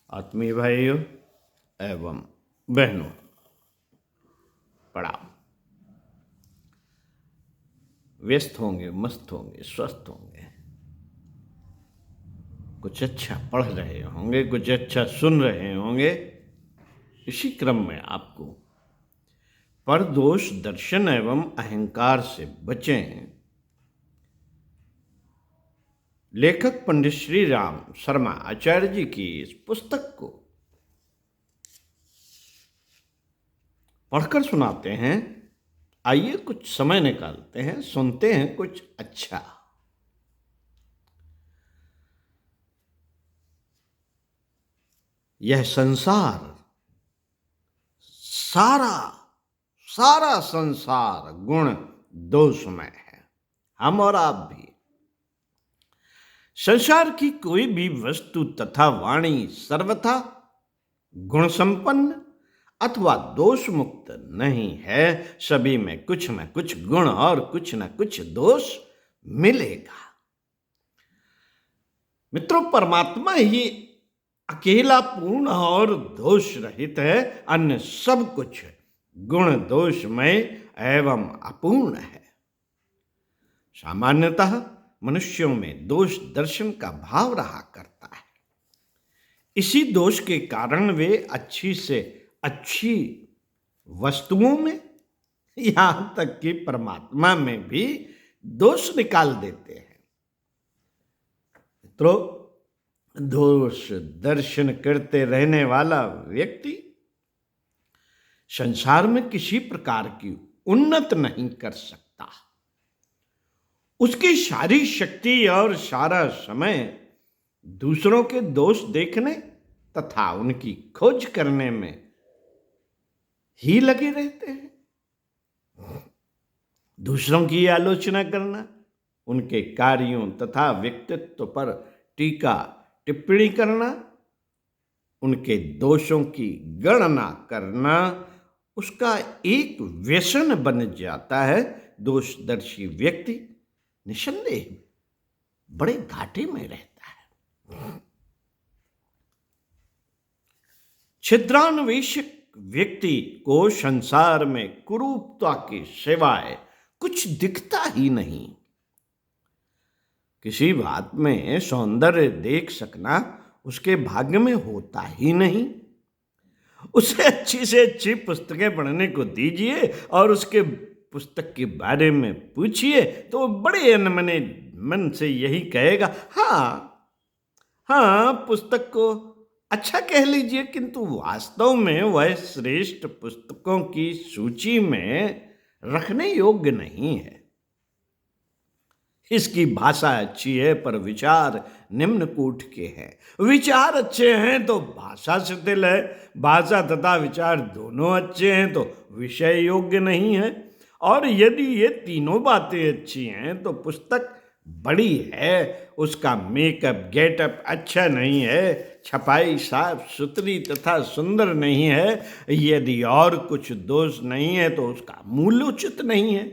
आत्मीय भाइयों एवं बहनों, प्रणाम। व्यस्त होंगे, मस्त होंगे, स्वस्थ होंगे, कुछ अच्छा पढ़ रहे होंगे, कुछ अच्छा सुन रहे होंगे। इसी क्रम में आपको परदोष दर्शन एवं अहंकार से बचें, लेखक पंडित श्री राम शर्मा आचार्य जी की इस पुस्तक को पढ़कर सुनाते हैं। आइए कुछ समय निकालते हैं, सुनते हैं कुछ अच्छा। यह संसार, सारा संसार गुण दोषमय है। हम और आप भी। संसार की कोई भी वस्तु तथा वाणी सर्वथा गुण संपन्न अथवा दोष मुक्त नहीं है। सभी में कुछ न कुछ गुण और कुछ न कुछ दोष मिलेगा। मित्रों, परमात्मा ही अकेला पूर्ण और दोष रहित है। अन्य सब कुछ गुण दोषमय एवं अपूर्ण है। सामान्यतः मनुष्यों में दोष दर्शन का भाव रहा करता है। इसी दोष के कारण वे अच्छी से अच्छी वस्तुओं में, यहां तक कि परमात्मा में भी दोष निकाल देते हैं। मित्रों, दोष दर्शन करते रहने वाला व्यक्ति संसार में किसी प्रकार की उन्नत नहीं कर सकता। उसकी सारी शक्ति और सारा समय दूसरों के दोष देखने तथा उनकी खोज करने में ही लगे रहते हैं। दूसरों की आलोचना करना, उनके कार्यों तथा व्यक्तित्व पर टीका टिप्पणी करना, उनके दोषों की गणना करना उसका एक व्यसन बन जाता है। दोषदर्शी व्यक्ति निसंदेह बड़े घाटे में रहता है। छिद्रान्वेषक व्यक्ति को संसार में कुरूपता के सिवाय कुछ दिखता ही नहीं। किसी बात में सौंदर्य देख सकना उसके भाग्य में होता ही नहीं। उसे अच्छी से अच्छी पुस्तकें पढ़ने को दीजिए और उसके पुस्तक के बारे में पूछिए तो बड़े अनमने मन से यही कहेगा, हाँ पुस्तक को अच्छा कह लीजिए, किंतु वास्तव में वह श्रेष्ठ पुस्तकों की सूची में रखने योग्य नहीं है। इसकी भाषा अच्छी है पर विचार निम्न कोटि के हैं। विचार अच्छे हैं तो भाषा शिथिल है। भाषा तथा विचार दोनों अच्छे हैं तो विषय योग्य नहीं है। और यदि ये तीनों बातें अच्छी हैं तो पुस्तक बड़ी है, उसका मेकअप गेटअप अच्छा नहीं है, छपाई साफ सुथरी तथा सुंदर नहीं है, यदि और कुछ दोष नहीं है तो उसका मूल्य उचित नहीं है।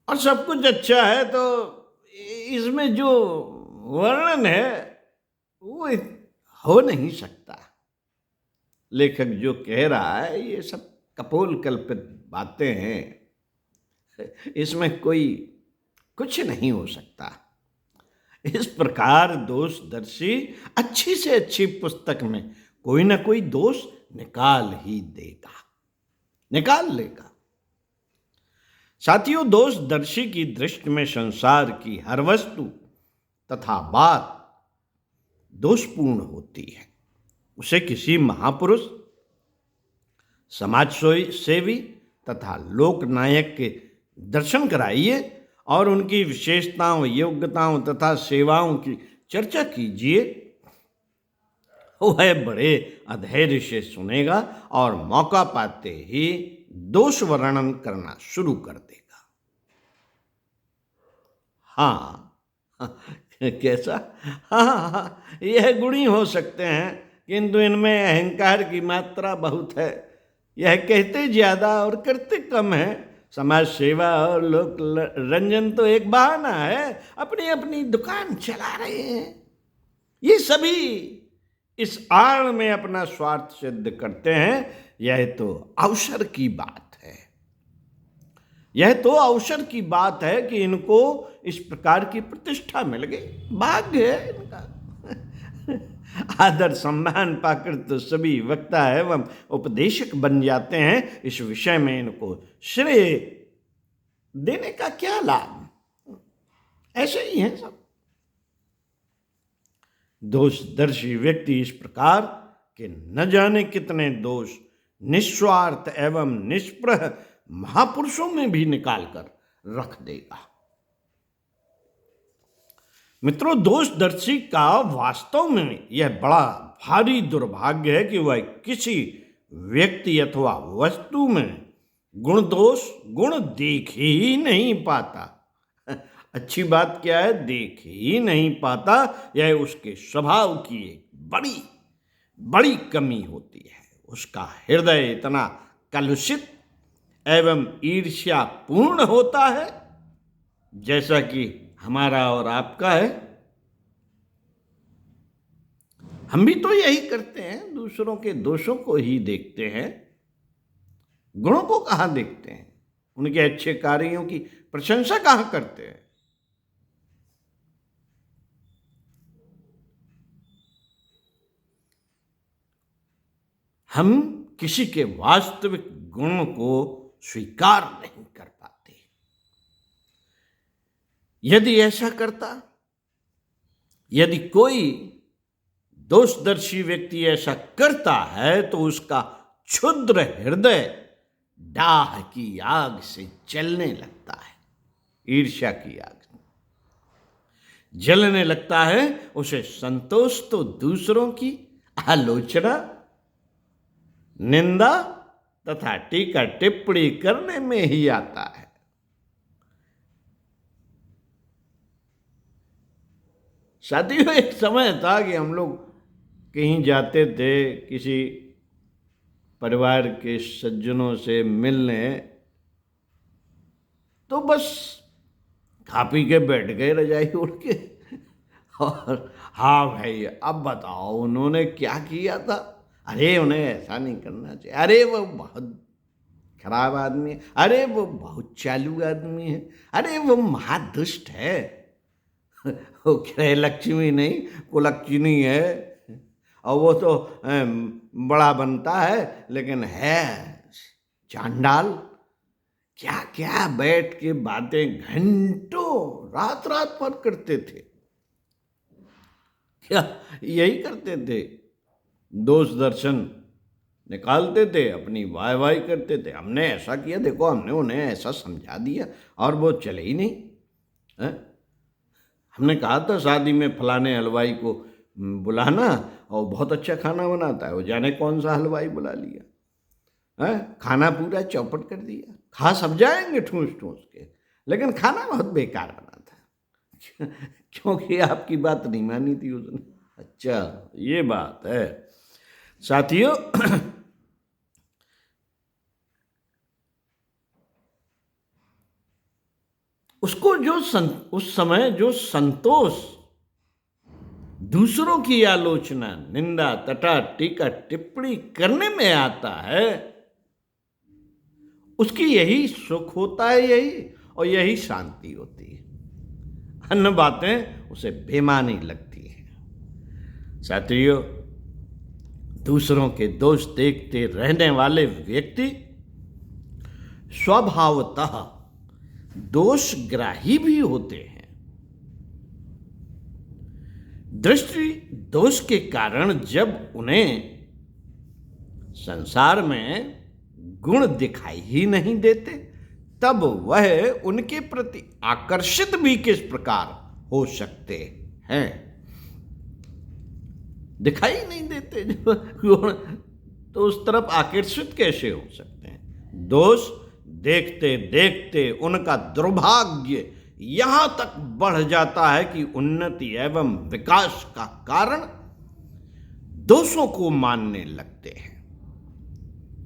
और सब कुछ अच्छा है तो इसमें जो वर्णन है वो हो नहीं सकता। लेखक जो कह रहा है ये सब कपोल कल्पित बातें हैं, इसमें कोई कुछ नहीं हो सकता। इस प्रकार दोषदर्शी अच्छी से अच्छी पुस्तक में कोई ना कोई दोष निकाल ही देगा, निकाल लेगा। साथियों, दोषदर्शी की दृष्टि में संसार की हर वस्तु तथा बात दोषपूर्ण होती है। उसे किसी महापुरुष, समाज सेवी तथा लोकनायक के दर्शन कराइए और उनकी विशेषताओं, योग्यताओं तथा सेवाओं की चर्चा कीजिए। वह बड़े अधैर्य से सुनेगा और मौका पाते ही दोष वर्णन करना शुरू कर देगा। कैसा? यह गुणी हो सकते हैं किंतु इनमें अहंकार की मात्रा बहुत है। यह कहते ज्यादा और करते कम है। समाज सेवा और लोक रंजन तो एक बहाना है, अपनी अपनी दुकान चला रहे हैं। ये सभी इस आड़ में अपना स्वार्थ सिद्ध करते हैं। यह तो अवसर की बात है, यह तो अवसर की बात है कि इनको इस प्रकार की प्रतिष्ठा मिल गई, भाग्य है इनका। आदर सम्मान पाकर तो सभी वक्ता एवं उपदेशक बन जाते हैं, इस विषय में इनको श्रेय देने का क्या लाभ। ऐसे ही हैं सब। दोषदर्शी व्यक्ति इस प्रकार के न जाने कितने दोष निस्वार्थ एवं निष्प्रह महापुरुषों में भी निकाल कर रख देगा। मित्रों, दोषदर्शी का वास्तव में यह बड़ा भारी दुर्भाग्य है कि वह किसी व्यक्ति अथवा वस्तु में गुण दोष गुण देख ही नहीं पाता। अच्छी बात क्या है, देख ही नहीं पाता। यह उसके स्वभाव की एक बड़ी बड़ी कमी होती है। उसका हृदय इतना कलुषित एवं ईर्ष्यापूर्ण होता है, जैसा कि हमारा और आपका है। हम भी तो यही करते हैं, दूसरों के दोषों को ही देखते हैं, गुणों को कहाँ देखते हैं, उनके अच्छे कार्यों की प्रशंसा कहाँ करते हैं। हम किसी के वास्तविक गुणों को स्वीकार नहीं कर पाते। यदि ऐसा करता, यदि कोई दोषदर्शी व्यक्ति ऐसा करता है तो उसका क्षुद्र हृदय डाह की आग से जलने लगता है, ईर्ष्या की आग जलने लगता है। उसे संतोष तो दूसरों की आलोचना, निंदा तथा टीका टिप्पणी करने में ही आता है। साथियों, एक समय था कि हम लोग कहीं जाते थे किसी परिवार के सज्जनों से मिलने, तो बस खा पी के बैठ गए रजाई ओढ़ के, और हाँ भाई अब बताओ उन्होंने क्या किया था, अरे उन्हें ऐसा नहीं करना चाहिए, अरे वो बहुत खराब आदमी है, अरे वो बहुत चालू आदमी है, अरे वो महादुष्ट है, वो क्या लक्ष्मी नहीं कुलक्षणी है, और वो तो बड़ा बनता है लेकिन है चांडाल। क्या क्या बैठ के बातें घंटों रात रात भर करते थे। क्या यही करते थे, दोष दर्शन निकालते थे, अपनी वाह वाही करते थे, हमने ऐसा किया, देखो हमने उन्हें ऐसा समझा दिया, और वो चले ही नहीं है? हमने कहा था शादी में फलाने हलवाई को बुलाना, और बहुत अच्छा खाना बनाता है, वो जाने कौन सा हलवाई बुला लिया है, खाना पूरा चौपट कर दिया, खा सब जाएंगे ठूस ठूस के, लेकिन खाना बहुत बेकार बना था क्योंकि आपकी बात नहीं मानी थी उसने। अच्छा ये बात है साथियों। उसको उस समय जो संतोष दूसरों की आलोचना, निंदा तथा टीका टिप्पणी करने में आता है, उसकी यही सुख होता है, यही और यही शांति होती है। अन्य बातें उसे बेमानी लगती हैं। साथियों, दूसरों के दोष देखते रहने वाले व्यक्ति स्वभावतः दोषग्राही भी होते हैं। दृष्टि दोष के कारण जब उन्हें संसार में गुण दिखाई ही नहीं देते, तब वह उनके प्रति आकर्षित भी किस प्रकार हो सकते हैं। दिखाई नहीं देते जब गुण, तो उस तरफ आकर्षित कैसे हो सकते हैं। दोष देखते देखते उनका दुर्भाग्य यहां तक बढ़ जाता है कि उन्नति एवं विकास का कारण दोषों को मानने लगते हैं।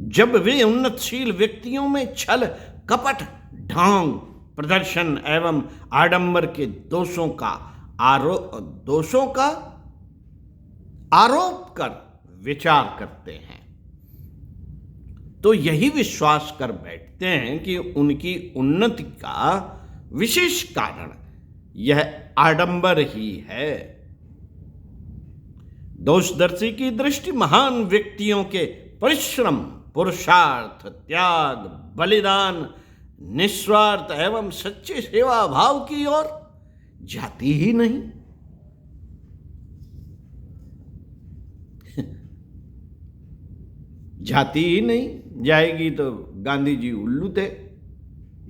जब वे उन्नतशील व्यक्तियों में छल कपट ढोंग, प्रदर्शन एवं आडंबर के दोषों का आरोप कर विचार करते हैं, तो यही विश्वास कर बैठते हैं कि उनकी उन्नति का विशेष कारण यह आडंबर ही है। दोषदर्शी की दृष्टि महान व्यक्तियों के परिश्रम, पुरुषार्थ, त्याग, बलिदान, निस्वार्थ एवं सच्चे सेवा भाव की ओर जाती ही नहीं। जाती ही नहीं। जाएगी तो गांधी जी उल्लू थे,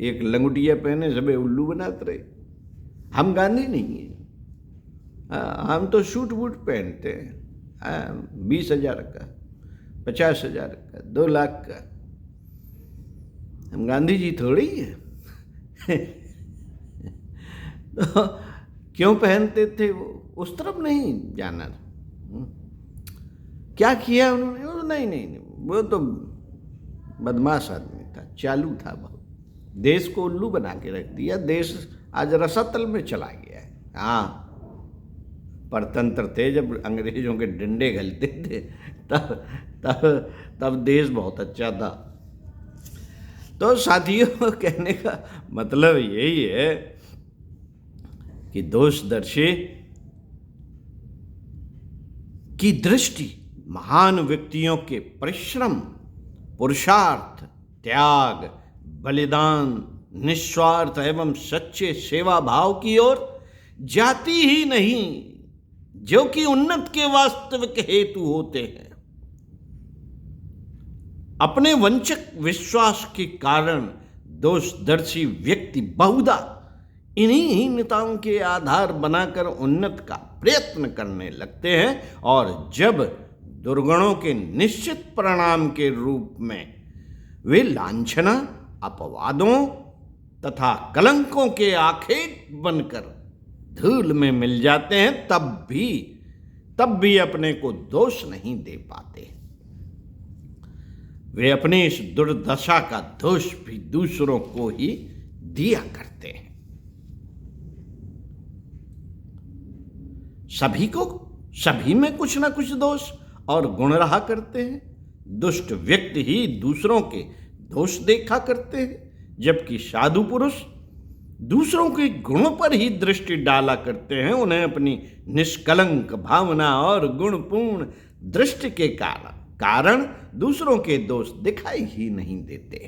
एक लंगोटिया पहने सबे उल्लू बनाते रहे। हम गांधी नहीं है, हम तो सूट बूट पहनते हैं 20,000 का, 50,000 का, 2 लाख का। हम गांधी जी थोड़ी है। तो क्यों पहनते थे वो? उस तरफ नहीं जाना। क्या किया उन्होंने? नहीं, वो तो बदमाश आदमी था, चालू था बहुत, देश को उल्लू बना के रख दिया। देश आज रसातल में चला गया है। हाँ, परतंत्र थे जब अंग्रेजों के डंडे घलते थे, तब देश बहुत अच्छा था। तो साथियों, कहने का मतलब यही है कि दोषदर्शी की दृष्टि महान व्यक्तियों के परिश्रम, पुरुषार्थ, त्याग, बलिदान, निस्वार्थ एवं सच्चे सेवा भाव की ओर जाती ही नहीं, जो कि उन्नत के वास्तविक हेतु होते हैं। अपने वंचक विश्वास के कारण दोषदर्शी व्यक्ति बहुधा इन्हीं हीनताओं के आधार बनाकर उन्नत का प्रयत्न करने लगते हैं, और जब दुर्गुणों के निश्चित परिणाम के रूप में वे लांछना, अपवादों तथा कलंकों के आखेट बनकर धूल में मिल जाते हैं, तब भी अपने को दोष नहीं दे पाते। वे अपनी इस दुर्दशा का दोष भी दूसरों को ही दिया करते हैं। सभी में कुछ ना कुछ दोष और गुण रहा करते हैं। दुष्ट व्यक्ति ही दूसरों के दोष देखा करते हैं, जबकि साधु पुरुष दूसरों के गुणों पर ही दृष्टि डाला करते हैं। उन्हें अपनी निष्कलंक भावना और गुणपूर्ण दृष्टि के कारण दूसरों के दोष दिखाई ही नहीं देते।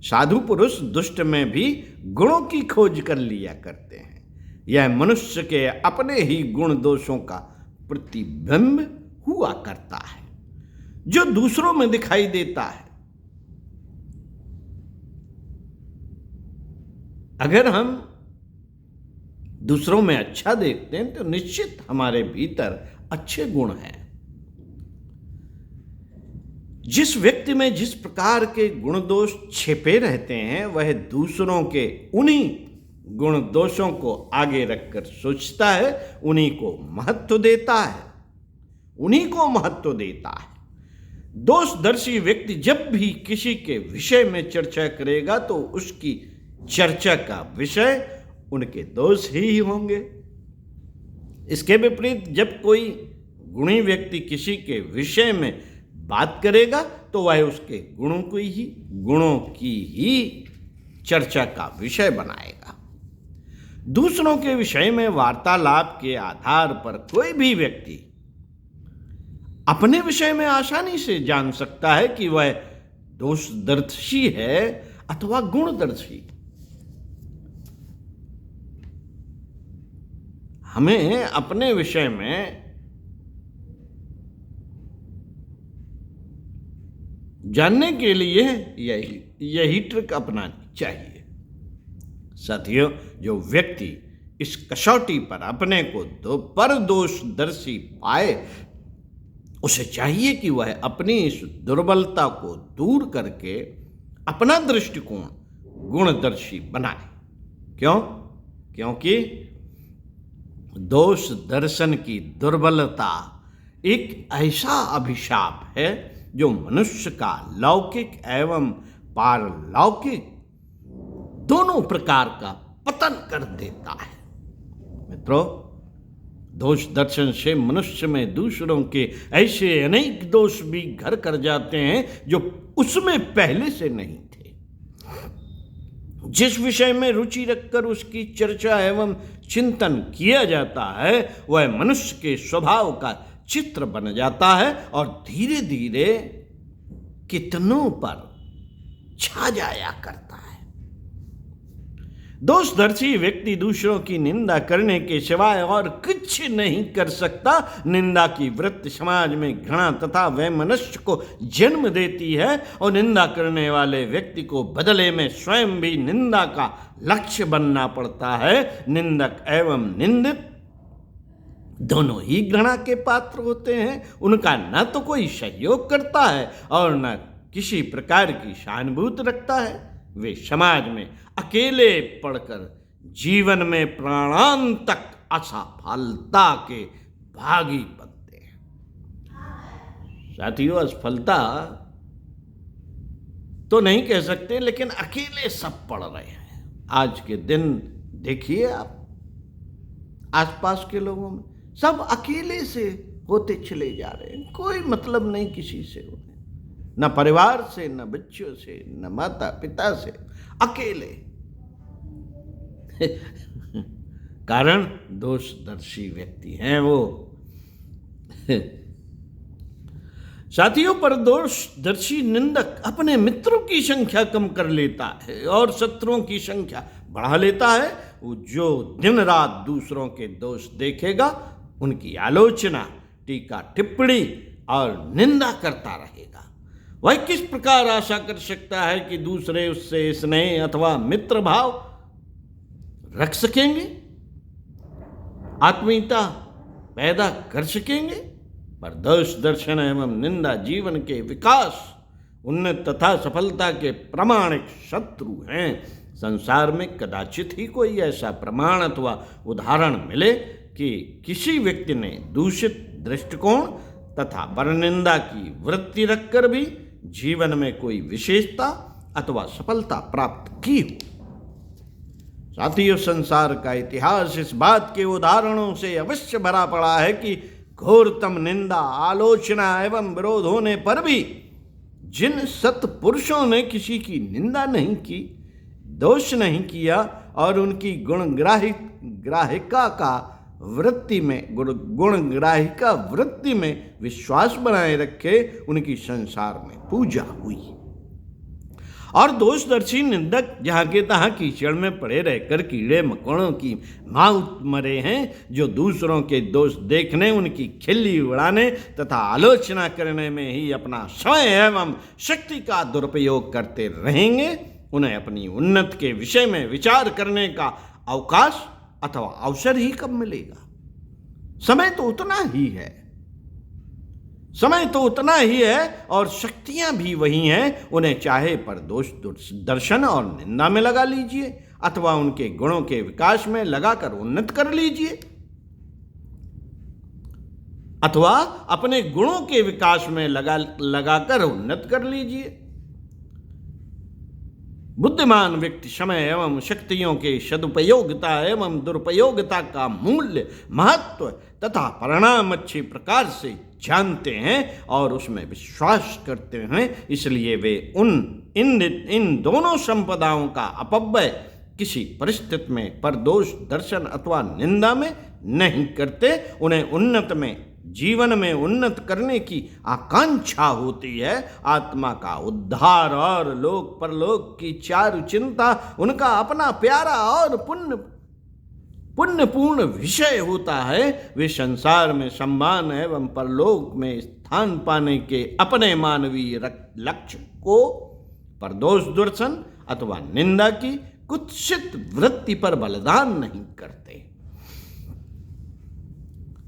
साधु पुरुष दुष्ट में भी गुणों की खोज कर लिया करते हैं। यह मनुष्य के अपने ही गुण दोषों का प्रतिबिंब हुआ करता है, जो दूसरों में दिखाई देता है। अगर हम दूसरों में अच्छा देखते हैं तो निश्चित हमारे भीतर अच्छे गुण हैं। जिस व्यक्ति में जिस प्रकार के गुण दोष छिपे रहते हैं, वह दूसरों के उन्हीं गुण दोषों को आगे रखकर सोचता है, उन्हीं को महत्व देता है। दोषदर्शी व्यक्ति जब भी किसी के विषय में चर्चा करेगा तो उसकी चर्चा का विषय उनके दोष ही होंगे। इसके विपरीत जब कोई गुणी व्यक्ति किसी के विषय में बात करेगा तो वह उसके गुणों की ही चर्चा का विषय बनाएगा। दूसरों के विषय में वार्तालाप के आधार पर कोई भी व्यक्ति अपने विषय में आसानी से जान सकता है कि वह दोषदर्शी है अथवा गुणदर्शी। हमें अपने विषय में जानने के लिए यही ट्रिक अपनानी चाहिए। साथियों, जो व्यक्ति इस कसौटी पर अपने को दोषदर्शी पाए, उसे चाहिए कि वह अपनी इस दुर्बलता को दूर करके अपना दृष्टिकोण गुणदर्शी बनाए। क्यों? क्योंकि दोष दर्शन की दुर्बलता एक ऐसा अभिशाप है जो मनुष्य का लौकिक एवं पारलौकिक दोनों प्रकार का पतन कर देता है। मित्रों, दोष दर्शन से मनुष्य में दूसरों के ऐसे अनेक दोष भी घर कर जाते हैं जो उसमें पहले से नहीं थे। जिस विषय में रुचि रखकर उसकी चर्चा एवं चिंतन किया जाता है वह मनुष्य के स्वभाव का चित्र बन जाता है और धीरे धीरे कितनों पर छा जाया करता है। दोषदर्शी व्यक्ति दूसरों की निंदा करने के सिवाय और कुछ नहीं कर सकता। निंदा की वृत्ति समाज में घृणा तथा वैमनस्य को जन्म देती है और निंदा करने वाले व्यक्ति को बदले में स्वयं भी निंदा का लक्ष्य बनना पड़ता है। निंदक एवं निंदित दोनों ही घृणा के पात्र होते हैं। उनका न तो कोई सहयोग करता है और न किसी प्रकार की सहानुभूति रखता है। वे समाज में अकेले पड़कर जीवन में प्राणांतक असफलता के भागी बनते हैं। साथियों, असफलता तो नहीं कह सकते, लेकिन अकेले सब पड़ रहे हैं। आज के दिन देखिए आप, आसपास के लोगों में सब अकेले से होते चले जा रहे हैं। कोई मतलब नहीं किसी से होने, न परिवार से, न बच्चों से, न माता पिता से, अकेले। कारण दोषदर्शी व्यक्ति हैं वो। साथियों, पर दोषदर्शी निंदक अपने मित्रों की संख्या कम कर लेता है और शत्रुओं की संख्या बढ़ा लेता है। वो जो दिन रात दूसरों के दोष देखेगा, उनकी आलोचना, टीका टिप्पणी और निंदा करता रहेगा। वह किस प्रकार आशा कर सकता है कि दूसरे उससे स्नेह अथवा मित्र भाव रख सकेंगे, आत्मीयता पैदा कर सकेंगे? पर दोष दर्शन एवं निंदा जीवन के विकास, उन्नत तथा सफलता के प्रामाणिक शत्रु हैं। संसार में कदाचित ही कोई ऐसा प्रमाण अथवा उदाहरण मिले कि किसी व्यक्ति ने दूषित दृष्टिकोण तथा परनिंदा की वृत्ति रखकर भी जीवन में कोई विशेषता अथवा सफलता प्राप्त की हो। साथियों, संसार का इतिहास इस बात के उदाहरणों से अवश्य भरा पड़ा है कि घोरतम निंदा, आलोचना एवं विरोध होने पर भी जिन सत्पुरुषों ने किसी की निंदा नहीं की, दोष नहीं किया और उनकी गुणग्राहिका वृत्ति में विश्वास बनाए रखे, उनकी संसार में पूजा हुई। और दोषदर्शी निंदक जहाँ के तहाँ कीचड़ में पड़े रहकर कीड़े मकोड़ों की मौत मरे हैं, जो दूसरों के दोष देखने, उनकी खिल्ली उड़ाने तथा आलोचना करने में ही अपना समय एवं शक्ति का दुरुपयोग करते रहेंगे। उन्हें अपनी उन्नति के विषय में विचार करने का अवकाश अथवा अवसर ही कब मिलेगा? समय तो उतना ही है और शक्तियां भी वही हैं। उन्हें चाहे पर दोष दर्शन और निंदा में लगा लीजिए अथवा उनके गुणों के विकास में लगाकर उन्नत कर लीजिए, अथवा अपने गुणों के विकास में लगाकर उन्नत कर लीजिए। बुद्धिमान व्यक्ति समय एवं शक्तियों के सदुपयोगिता एवं दुरुपयोगिता का मूल्य, महत्व तथा परिणाम अच्छी प्रकार से जानते हैं और उसमें विश्वास करते हैं। इसलिए वे इन दोनों संपदाओं का अपव्यय किसी परिस्थिति में परदोष दर्शन अथवा निंदा में नहीं करते। उन्हें जीवन में उन्नत करने की आकांक्षा होती है। आत्मा का उद्धार और लोक परलोक की चारु चिंता उनका अपना प्यारा और पुण्यपूर्ण विषय होता है। वे संसार में सम्मान एवं परलोक में स्थान पाने के अपने मानवीय लक्ष्य को परदोष दर्शन अथवा निंदा की कुत्सित वृत्ति पर बलिदान नहीं करते।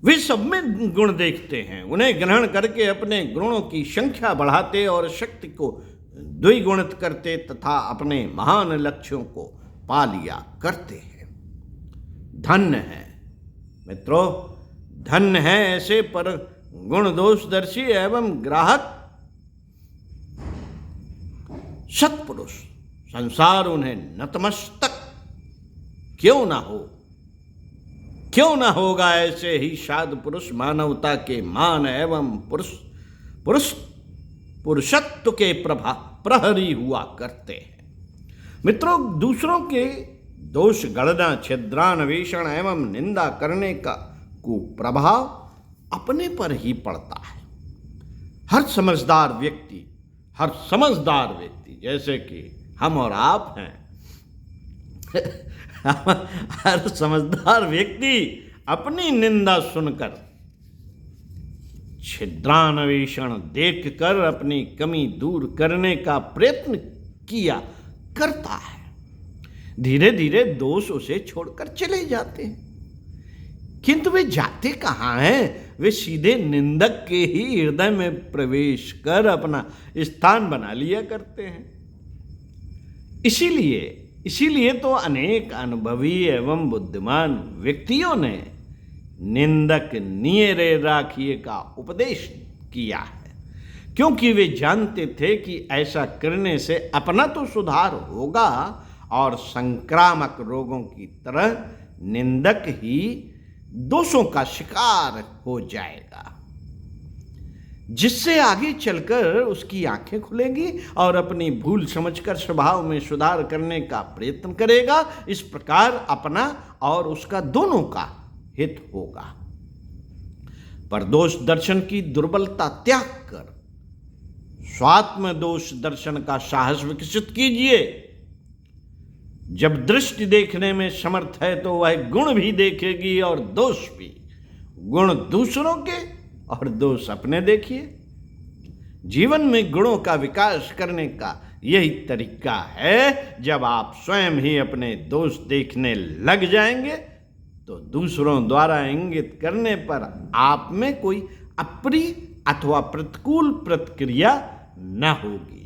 वे सब में गुण देखते हैं, उन्हें ग्रहण करके अपने गुणों की संख्या बढ़ाते और शक्ति को द्विगुणित करते तथा अपने महान लक्ष्यों को पा लिया करते हैं। धन्य है मित्रों, धन्य है ऐसे पर गुण दोषदर्शी एवं ग्राहक सत्पुरुष, संसार उन्हें नतमस्तक क्यों ना हो, क्यों ना होगा। ऐसे ही साधु पुरुष मानवता के मान एवं पुरुषत्व के प्रहरी हुआ करते हैं। मित्रों, दूसरों के दोष गणना, छिद्रान्वेषण एवं निंदा करने का कुप्रभाव अपने पर ही पड़ता है। हर समझदार व्यक्ति जैसे कि हम और आप हैं हर समझदार व्यक्ति अपनी निंदा सुनकर, छिद्रान्वेषण देखकर अपनी कमी दूर करने का प्रयत्न किया करता है। धीरे धीरे दोष उसे छोड़कर चले जाते हैं, किंतु वे जाते कहाँ हैं? वे सीधे निंदक के ही हृदय में प्रवेश कर अपना स्थान बना लिया करते हैं। इसीलिए तो अनेक अनुभवी एवं बुद्धिमान व्यक्तियों ने निंदक नियरे राखिए का उपदेश किया है, क्योंकि वे जानते थे कि ऐसा करने से अपना तो सुधार होगा और संक्रामक रोगों की तरह निंदक ही दोषों का शिकार हो जाएगा, जिससे आगे चलकर उसकी आंखें खुलेंगी और अपनी भूल समझकर स्वभाव में सुधार करने का प्रयत्न करेगा। इस प्रकार अपना और उसका दोनों का हित होगा। पर दोष दर्शन की दुर्बलता त्याग कर स्वात्म दोष दर्शन का साहस विकसित कीजिए। जब दृष्टि देखने में समर्थ है तो वह गुण भी देखेगी और दोष भी। गुण दूसरों के और दोष अपने देखिए। जीवन में गुणों का विकास करने का यही तरीका है। जब आप स्वयं ही अपने दोष देखने लग जाएंगे तो दूसरों द्वारा इंगित करने पर आप में कोई अप्रिय अथवा प्रतिकूल प्रतिक्रिया न होगी।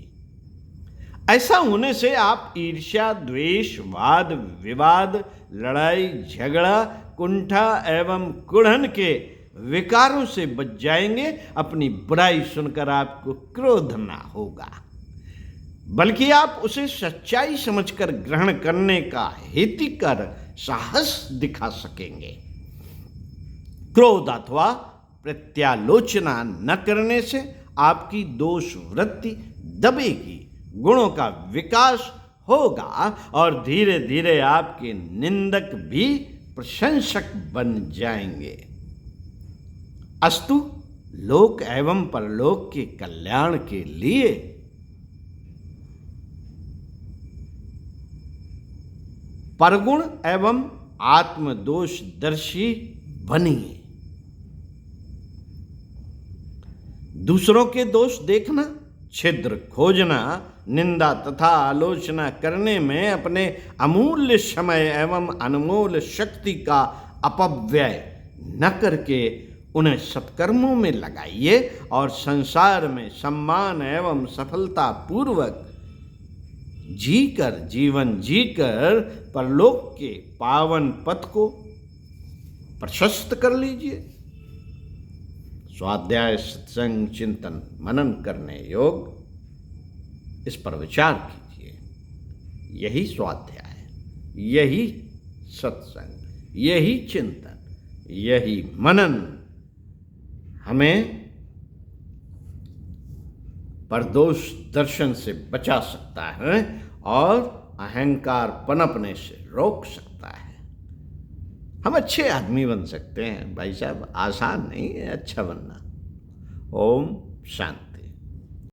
ऐसा होने से आप ईर्ष्या, द्वेष, वाद विवाद, लड़ाई झगड़ा, कुंठा एवं कुढ़न के विकारों से बच जाएंगे। अपनी बुराई सुनकर आपको क्रोध ना होगा, बल्कि आप उसे सच्चाई समझकर ग्रहण करने का हितकर साहस दिखा सकेंगे। क्रोध अथवा प्रत्यालोचना न करने से आपकी दोष वृत्ति दबेगी, गुणों का विकास होगा और धीरे धीरे आपके निंदक भी प्रशंसक बन जाएंगे। अस्तु लोक एवं परलोक के कल्याण के लिए परगुण एवं आत्मदोषदर्शी बनिए। दूसरों के दोष देखना, छिद्र खोजना, निंदा तथा आलोचना करने में अपने अमूल्य समय एवं अनमोल शक्ति का अपव्यय न करके उन्हें सत्कर्मों में लगाइए और संसार में सम्मान एवं सफलता पूर्वक जीवन जीकर परलोक के पावन पथ को प्रशस्त कर लीजिए। स्वाध्याय, सत्संग, चिंतन, मनन करने योग, इस पर विचार कीजिए। यही स्वाध्याय, यही सत्संग, यही चिंतन, यही मनन हमें परदोष दर्शन से बचा सकता है और अहंकार पनपने से रोक सकता है। हम अच्छे आदमी बन सकते हैं भाई साहब, आसान नहीं है अच्छा बनना। ओम शांति।